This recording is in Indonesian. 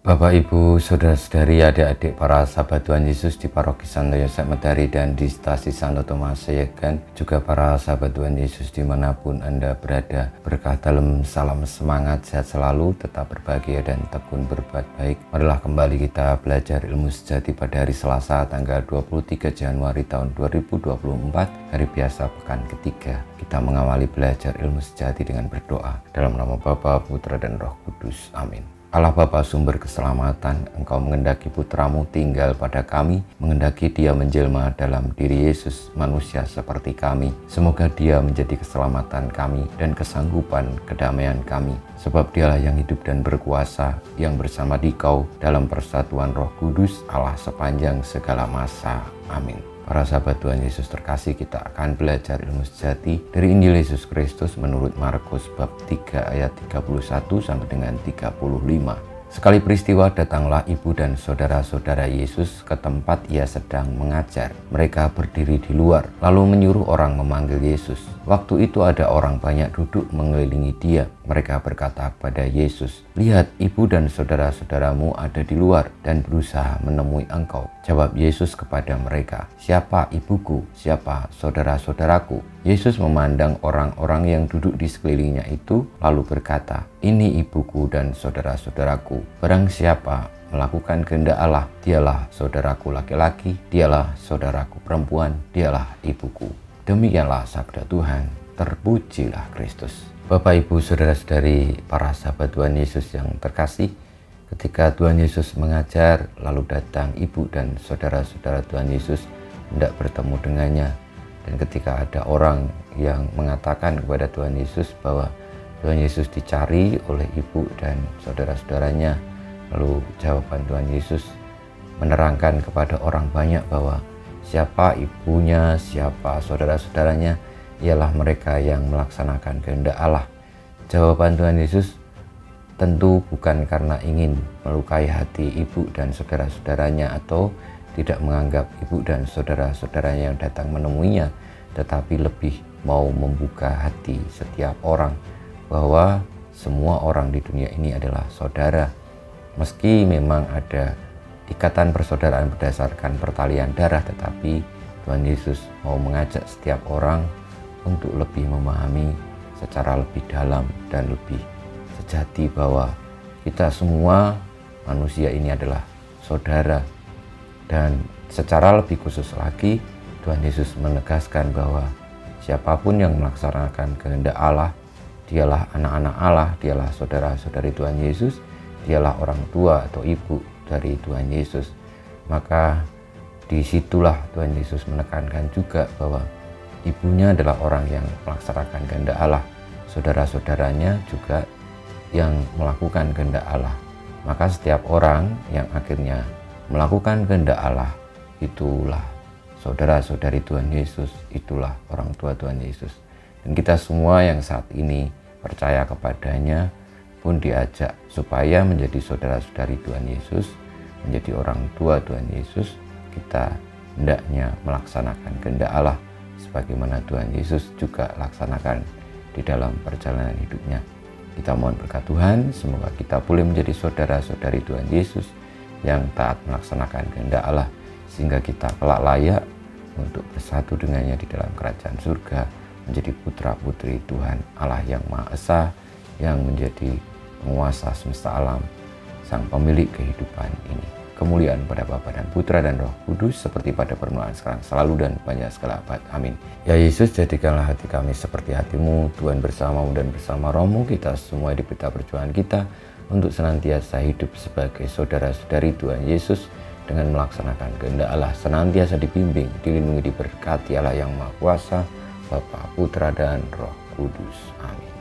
Bapak, Ibu, Saudara-saudari, adik-adik para sahabat Tuhan Yesus di Paroki Santo Yosef Medari dan di Stasi Santo Tomas Sayegan, juga para sahabat Tuhan Yesus dimanapun Anda berada. Berkah dalam salam semangat, sehat selalu, tetap berbahagia dan tekun berbuat baik. Marilah kembali kita belajar ilmu sejati pada hari Selasa tanggal 23 Januari tahun 2024, hari biasa pekan ketiga. Kita mengawali belajar ilmu sejati dengan berdoa. Dalam nama Bapa, Putra dan Roh Kudus. Amin. Allah Bapa sumber keselamatan, Engkau mengendaki putramu tinggal pada kami, mengendaki dia menjelma dalam diri Yesus, manusia seperti kami. Semoga dia menjadi keselamatan kami dan kesanggupan kedamaian kami. Sebab dialah yang hidup dan berkuasa, yang bersama Dikau dalam persatuan Roh Kudus, Allah sepanjang segala masa. Amin. Para sahabat Tuhan Yesus terkasih, kita akan belajar ilmu sejati dari Injil Yesus Kristus menurut Markus bab 3 ayat 31 sampai dengan 35. Sekali peristiwa datanglah ibu dan saudara-saudara Yesus ke tempat ia sedang mengajar. Mereka berdiri di luar, lalu menyuruh orang memanggil Yesus. Waktu itu ada orang banyak duduk mengelilingi dia. Mereka berkata kepada Yesus, "Lihat, ibu dan saudara-saudaramu ada di luar dan berusaha menemui engkau." Jawab Yesus kepada mereka, "Siapa ibuku? Siapa saudara-saudaraku?" Yesus memandang orang-orang yang duduk di sekelilingnya itu, lalu berkata, "Ini ibuku dan saudara-saudaraku. Barang siapa melakukan kehendak Allah, dialah saudaraku laki-laki, dialah saudaraku perempuan, dialah ibuku." Demikianlah sabda Tuhan. Terpujilah Kristus. Bapak, Ibu, saudara-saudari, para sahabat Tuhan Yesus yang terkasih, ketika Tuhan Yesus mengajar, lalu datang ibu dan saudara-saudara Tuhan Yesus hendak bertemu dengannya. Dan ketika ada orang yang mengatakan kepada Tuhan Yesus bahwa Tuhan Yesus dicari oleh ibu dan saudara-saudaranya, lalu jawaban Tuhan Yesus menerangkan kepada orang banyak bahwa siapa ibunya, siapa saudara-saudaranya, ialah mereka yang melaksanakan kehendak Allah. Jawaban Tuhan Yesus tentu bukan karena ingin melukai hati ibu dan saudara-saudaranya atau tidak menganggap ibu dan saudara-saudaranya yang datang menemuinya, tetapi lebih mau membuka hati setiap orang bahwa semua orang di dunia ini adalah saudara. Meski memang ada ikatan persaudaraan berdasarkan pertalian darah, tetapi Tuhan Yesus mau mengajak setiap orang untuk lebih memahami secara lebih dalam dan lebih sejati bahwa kita semua manusia ini adalah saudara. Dan secara lebih khusus lagi, Tuhan Yesus menegaskan bahwa siapapun yang melaksanakan kehendak Allah, dialah anak-anak Allah, dialah saudara-saudari Tuhan Yesus, dialah orang tua atau ibu dari Tuhan Yesus. Maka disitulah Tuhan Yesus menekankan juga bahwa ibunya adalah orang yang melaksanakan kehendak Allah, saudara-saudaranya juga yang melakukan kehendak Allah. Maka setiap orang yang akhirnya melakukan kehendak Allah, itulah saudara-saudari Tuhan Yesus, itulah orang tua Tuhan Yesus. Dan kita semua yang saat ini percaya kepadanya pun diajak supaya menjadi saudara-saudari Tuhan Yesus, menjadi orang tua Tuhan Yesus. Kita hendaknya melaksanakan kehendak Allah sebagaimana Tuhan Yesus juga laksanakan di dalam perjalanan hidupnya. Kita mohon berkat Tuhan, semoga kita boleh menjadi saudara-saudari Tuhan Yesus yang taat melaksanakan kehendak Allah, sehingga kita kelak layak untuk bersatu dengannya di dalam kerajaan surga, menjadi putra-putri Tuhan Allah yang Maha Esa, yang menjadi penguasa semesta alam, sang pemilik kehidupan ini. Kemuliaan pada Bapa dan Putra dan Roh Kudus, seperti pada permulaan, sekarang, selalu, dan banyak segala abad. Amin. Ya Yesus, jadikanlah hati kami seperti hati-Mu. Tuhan bersamamu dan bersama Roh-Mu, kita semua di peta perjuangan kita untuk senantiasa hidup sebagai saudara-saudari Tuhan Yesus dengan melaksanakan kehendak Allah, senantiasa dibimbing, dilindungi, diberkati Allah yang Maha Kuasa, Bapa, Putra, dan Roh Kudus. Amin.